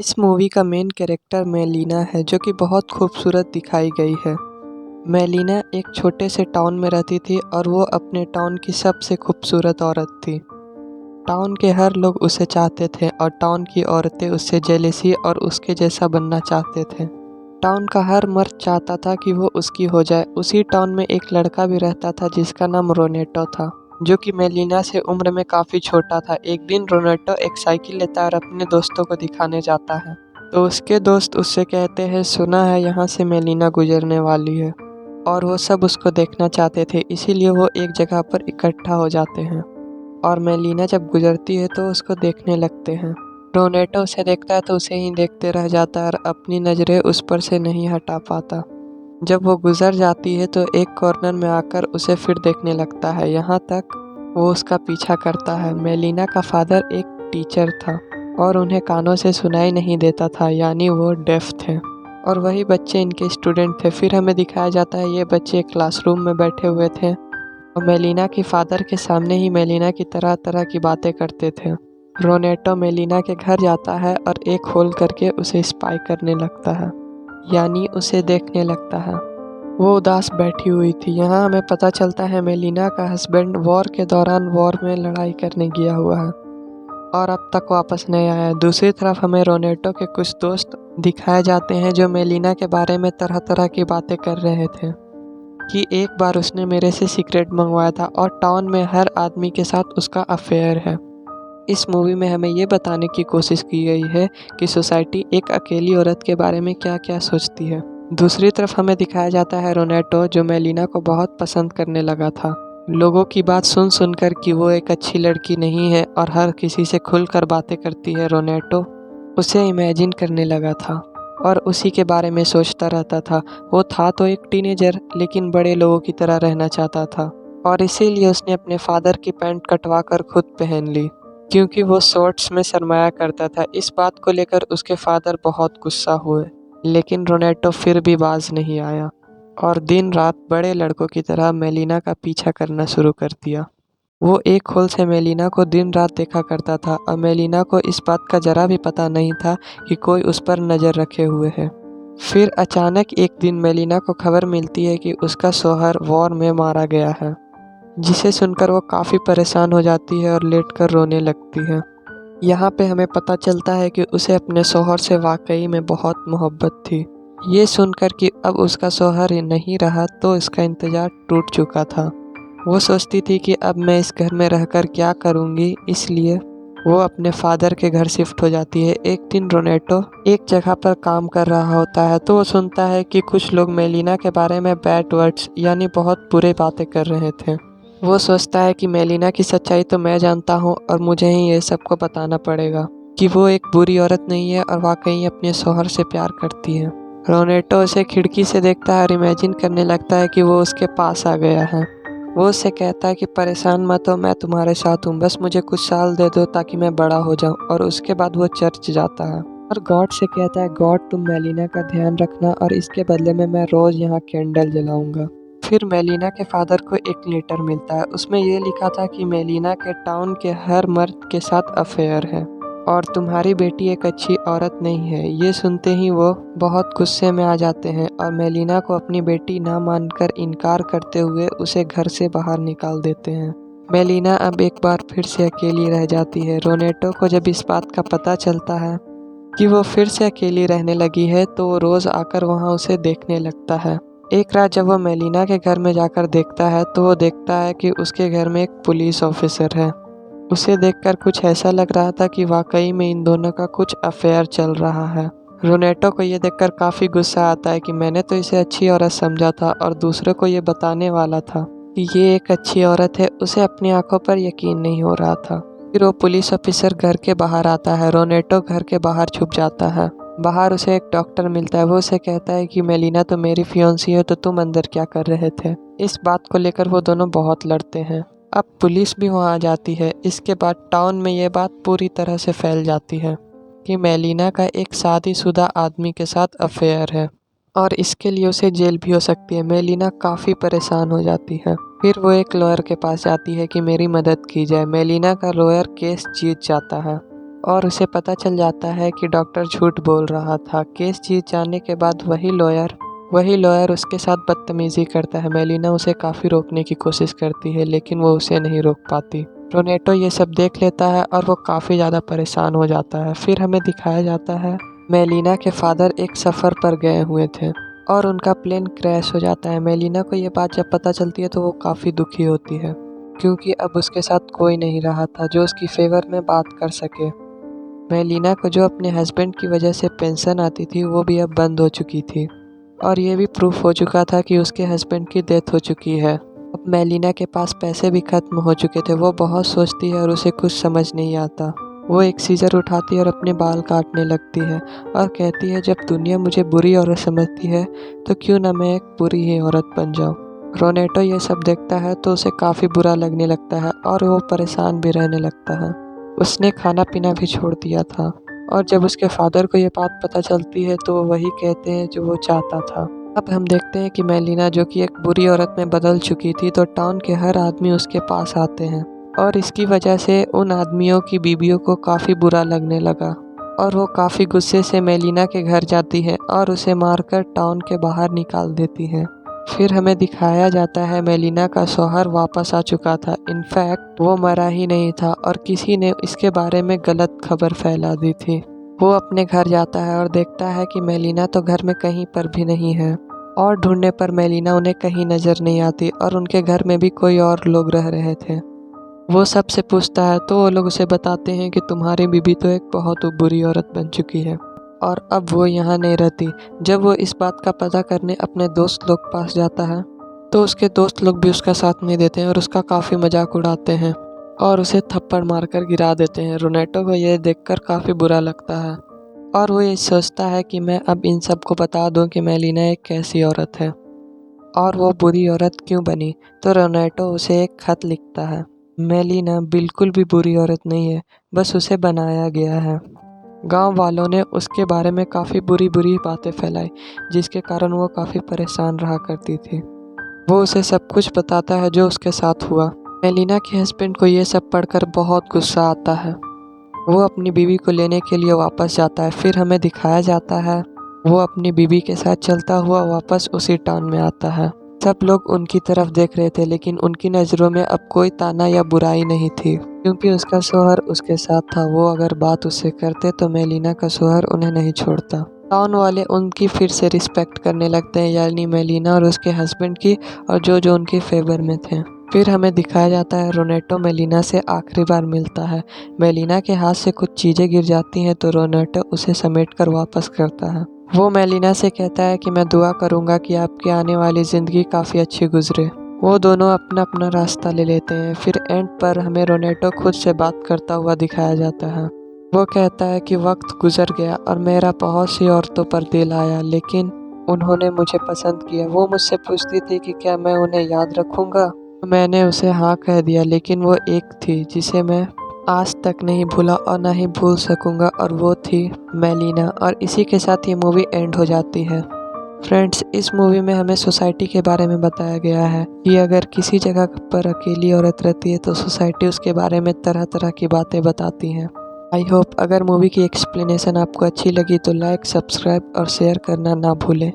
इस मूवी का main character melaena है जो कि बहुत खूबसूरत दिखाई गई है। मेलिना एक छोटे से टाउन में रहती थी और वो अपने टाउन की सबसे खूबसूरत औरत थी। टाउन के हर लोग उसे चाहते थे और टाउन की औरतें उससे जेलेसी और उसके जैसा बनना चाहते थे। टाउन का हर मर्द चाहता था कि वो उसकी हो जाए। उसी टाउन में एक लड़का भी रहता था जिसका नाम रोनेटो था, जो कि मेलिना से उम्र में काफ़ी छोटा था। एक दिन रोनेटो एक साइकिल लेता है और अपने दोस्तों को दिखाने जाता है, तो उसके दोस्त उससे कहते हैं, सुना है यहाँ से मेलिना गुजरने वाली है। और वो सब उसको देखना चाहते थे, इसीलिए वो एक जगह पर इकट्ठा हो जाते हैं और मेलिना जब गुजरती है तो उसको देखने लगते हैं। रोनेटो उसे देखता है तो उसे ही देखते रह जाता है और अपनी नज़रें उस पर से नहीं हटा पाता। जब वो गुजर जाती है तो एक कॉर्नर में आकर उसे फिर देखने लगता है, यहाँ तक वो उसका पीछा करता है। मेलिना का फादर एक टीचर था और उन्हें कानों से सुनाई नहीं देता था, यानी वो डेफ थे और वही बच्चे इनके स्टूडेंट थे। फिर हमें दिखाया जाता है ये बच्चे क्लासरूम में बैठे हुए थे और मेलिना के फादर के सामने ही मेलिना की तरह तरह की बातें करते थे। रोनेटो मेलिना के घर जाता है और एक होल करके उसे स्पाई करने लगता है, यानी उसे देखने लगता है। वो उदास बैठी हुई थी। यहाँ हमें पता चलता है मेलिना का हस्बैंड वॉर के दौरान वॉर में लड़ाई करने गया हुआ है और अब तक वापस नहीं आया है। दूसरी तरफ हमें रोनेटो के कुछ दोस्त दिखाए जाते हैं जो मेलिना के बारे में तरह तरह की बातें कर रहे थे कि एक बार उसने मेरे से सिगरेट मंगवाया था और टाउन में हर आदमी के साथ उसका अफेयर है। इस मूवी में हमें ये बताने की कोशिश की गई है कि सोसाइटी एक अकेली औरत के बारे में क्या क्या सोचती है। दूसरी तरफ हमें दिखाया जाता है रोनेटो जो मेलिना को बहुत पसंद करने लगा था। लोगों की बात सुन सुनकर कि वो एक अच्छी लड़की नहीं है और हर किसी से खुलकर बातें करती है, रोनेटो उसे इमेजिन करने लगा था और उसी के बारे में सोचता रहता था। वो था तो एक टीनेजर, लेकिन बड़े लोगों की तरह रहना चाहता था और इसीलिए उसने अपने फादर की पैंट कटवा कर खुद पहन ली, क्योंकि वो शॉर्ट्स में शर्माया करता था। इस बात को लेकर उसके फादर बहुत गुस्सा हुए, लेकिन रोनेटो फिर भी बाज नहीं आया और दिन रात बड़े लड़कों की तरह मेलिना का पीछा करना शुरू कर दिया। वो एक होल से मेलिना को दिन रात देखा करता था और मेलिना को इस बात का जरा भी पता नहीं था कि कोई उस पर नज़र रखे हुए है। फिर अचानक एक दिन मेलिना को खबर मिलती है कि उसका शौहर वॉर में मारा गया है, जिसे सुनकर वो काफ़ी परेशान हो जाती है और लेटकर रोने लगती है। यहाँ पे हमें पता चलता है कि उसे अपने शौहर से वाकई में बहुत मोहब्बत थी। ये सुनकर कि अब उसका शौहर ही नहीं रहा तो इसका इंतज़ार टूट चुका था। वो सोचती थी कि अब मैं इस घर में रहकर क्या करूँगी, इसलिए वो अपने फादर के घर शिफ्ट हो जाती है। एक दिन रोनेटो एक जगह पर काम कर रहा होता है तो वो सुनता है कि कुछ लोग मेलिना के बारे में बैड वर्ड्स यानी बहुत बुरे बातें कर रहे थे। वो सोचता है कि मेलिना की सच्चाई तो मैं जानता हूँ और मुझे ही ये सबको बताना पड़ेगा कि वो एक बुरी औरत नहीं है और वाकई अपने शौहर से प्यार करती है। रोनेटो उसे खिड़की से देखता है और इमेजिन करने लगता है कि वो उसके पास आ गया है। वो उससे कहता है कि परेशान मत हो, मैं तुम्हारे साथ हूँ, बस मुझे कुछ साल दे दो ताकि मैं बड़ा हो जाऊँ। और उसके बाद वो चर्च जाता है और गॉड से कहता है, गॉड तुम मेलिना का ध्यान रखना और इसके बदले में मैं रोज़ यहाँ कैंडल जलाऊंगा। फिर मेलिना के फादर को एक लेटर मिलता है, उसमें ये लिखा था कि मेलिना के टाउन के हर मर्द के साथ अफेयर है और तुम्हारी बेटी एक अच्छी औरत नहीं है। ये सुनते ही वो बहुत गुस्से में आ जाते हैं और मेलिना को अपनी बेटी ना मानकर इनकार करते हुए उसे घर से बाहर निकाल देते हैं। मेलिना अब एक बार फिर से अकेली रह जाती है। रोनेटो को जब इस बात का पता चलता है कि वो फिर से अकेली रहने लगी है तो वो रोज़ आकर वहाँ उसे देखने लगता है। एक रात जब वो मेलिना के घर में जाकर देखता है तो वो देखता है कि उसके घर में एक पुलिस ऑफिसर है। उसे देखकर कुछ ऐसा लग रहा था कि वाकई में इन दोनों का कुछ अफेयर चल रहा है। रोनेटो को ये देखकर काफ़ी गुस्सा आता है कि मैंने तो इसे अच्छी औरत समझा था और दूसरों को ये बताने वाला था कि ये एक अच्छी औरत है। उसे अपनी आंखों पर यकीन नहीं हो रहा था। फिर वो पुलिस ऑफिसर घर के बाहर आता है। रोनेटो घर के बाहर छुप जाता है। बाहर उसे एक डॉक्टर मिलता है। वो उसे कहता है कि मेलिना तो मेरी फियांसी है, तो तुम अंदर क्या कर रहे थे। इस बात को लेकर वो दोनों बहुत लड़ते हैं। अब पुलिस भी वहाँ आ जाती है। इसके बाद टाउन में ये बात पूरी तरह से फैल जाती है कि मेलिना का एक शादीशुदा आदमी के साथ अफेयर है और इसके लिए उसे जेल भी हो सकती है। मेलिना काफ़ी परेशान हो जाती है। फिर वो एक लॉयर के पास जाती है कि मेरी मदद की जाए। मेलिना का लॉयर केस जीत जाता है और उसे पता चल जाता है कि डॉक्टर झूठ बोल रहा था। केस जीत जाने के बाद वही लॉयर उसके साथ बदतमीजी करता है। मेलिना उसे काफ़ी रोकने की कोशिश करती है लेकिन वो उसे नहीं रोक पाती। रोनेटो ये सब देख लेता है और वो काफ़ी ज़्यादा परेशान हो जाता है। फिर हमें दिखाया जाता है मेलिना के फादर एक सफ़र पर गए हुए थे और उनका प्लेन क्रैश हो जाता है। मेलिना को ये बात जब पता चलती है तो वो काफ़ी दुखी होती है क्योंकि अब उसके साथ कोई नहीं रहा था जो उसकी फेवर में बात कर सके। मेलिना को जो अपने हस्बैंड की वजह से पेंशन आती थी वो भी अब बंद हो चुकी थी और ये भी प्रूफ हो चुका था कि उसके हस्बैंड की डेथ हो चुकी है। अब मेलिना के पास पैसे भी खत्म हो चुके थे। वो बहुत सोचती है और उसे कुछ समझ नहीं आता। वो एक सीजर उठाती है और अपने बाल काटने लगती है और कहती है जब दुनिया मुझे बुरी औरत समझती है तो क्यों ना मैं एक बुरी ही औरत बन जाऊँ। रोनेटो ये सब देखता है तो उसे काफ़ी बुरा लगने लगता है और वो परेशान भी रहने लगता है। उसने खाना पीना भी छोड़ दिया था और जब उसके फादर को ये बात पता चलती है तो वो वही कहते हैं जो वो चाहता था। अब हम देखते हैं कि मेलिना जो कि एक बुरी औरत में बदल चुकी थी तो टाउन के हर आदमी उसके पास आते हैं और इसकी वजह से उन आदमियों की बीवियों को काफ़ी बुरा लगने लगा और वो काफ़ी गुस्से से मेलिना के घर जाती है और उसे मारकर टाउन के बाहर निकाल देती है। फिर हमें दिखाया जाता है मेलिना का शौहर वापस आ चुका था। इनफैक्ट वो मरा ही नहीं था और किसी ने इसके बारे में गलत खबर फैला दी थी। वो अपने घर जाता है और देखता है कि मेलिना तो घर में कहीं पर भी नहीं है और ढूंढने पर मेलिना उन्हें कहीं नज़र नहीं आती और उनके घर में भी कोई और लोग रह रहे थे। वो सबसे पूछता है तो वो लोग उसे बताते हैं कि तुम्हारी बीबी तो एक बहुत बुरी औरत बन चुकी है और अब वो यहाँ नहीं रहती। जब वो इस बात का पता करने अपने दोस्त लोग पास जाता है तो उसके दोस्त लोग भी उसका साथ नहीं देते हैं और उसका काफ़ी मजाक उड़ाते हैं और उसे थप्पड़ मारकर गिरा देते हैं। रोनेटो को यह देखकर काफ़ी बुरा लगता है और वो ये सोचता है कि मैं अब इन सबको बता दूं कि मेलिना एक कैसी औरत है और वो बुरी औरत क्यों बनी। तो रोनेटो उसे एक खत लिखता है। मेलिना बिल्कुल भी बुरी औरत नहीं है, बस उसे बनाया गया है। गांव वालों ने उसके बारे में काफ़ी बुरी बुरी बातें फैलाई जिसके कारण वो काफ़ी परेशान रहा करती थी। वो उसे सब कुछ बताता है जो उसके साथ हुआ। मेलिना के हस्बैंड को ये सब पढ़कर बहुत गुस्सा आता है। वो अपनी बीवी को लेने के लिए वापस जाता है। फिर हमें दिखाया जाता है वो अपनी बीवी के साथ चलता हुआ वापस उसी टाउन में आता है। सब लोग उनकी तरफ देख रहे थे लेकिन उनकी नज़रों में अब कोई ताना या बुराई नहीं थी क्योंकि उसका शौहर उसके साथ था। वो अगर बात उससे करते तो मेलिना का शौहर उन्हें नहीं छोड़ता। टाउन वाले उनकी फिर से रिस्पेक्ट करने लगते हैं, यानी मेलिना और उसके हस्बैंड की, और जो जो उनके फेवर में थे। फिर हमें दिखाया जाता है रोनेटो मेलिना से आखिरी बार मिलता है। मेलिना के हाथ से कुछ चीज़ें गिर जाती हैं तो रोनेटो उसे समेटकर वापस करता है। वो मेलिना से कहता है कि मैं दुआ करूंगा कि आपकी आने वाली ज़िंदगी काफ़ी अच्छी गुजरे। वो दोनों अपना अपना रास्ता ले लेते हैं। फिर एंड पर हमें रोनेटो खुद से बात करता हुआ दिखाया जाता है। वो कहता है कि वक्त गुजर गया और मेरा बहुत सी औरतों पर दिल आया लेकिन उन्होंने मुझे पसंद किया। वो मुझसे पूछती थी कि क्या मैं उन्हें याद रखूंगा। मैंने उसे हाँ कह दिया लेकिन वो एक थी जिसे मैं आज तक नहीं भूला और ना ही भूल सकूंगा और वो थी मेलिना। और इसी के साथ ये मूवी एंड हो जाती है। फ्रेंड्स, इस मूवी में हमें सोसाइटी के बारे में बताया गया है कि अगर किसी जगह पर अकेली औरत रहती है तो सोसाइटी उसके बारे में तरह तरह की बातें बताती हैं। आई होप अगर मूवी की एक्सप्लेनेशन आपको अच्छी लगी तो लाइक, सब्सक्राइब और शेयर करना ना भूलें।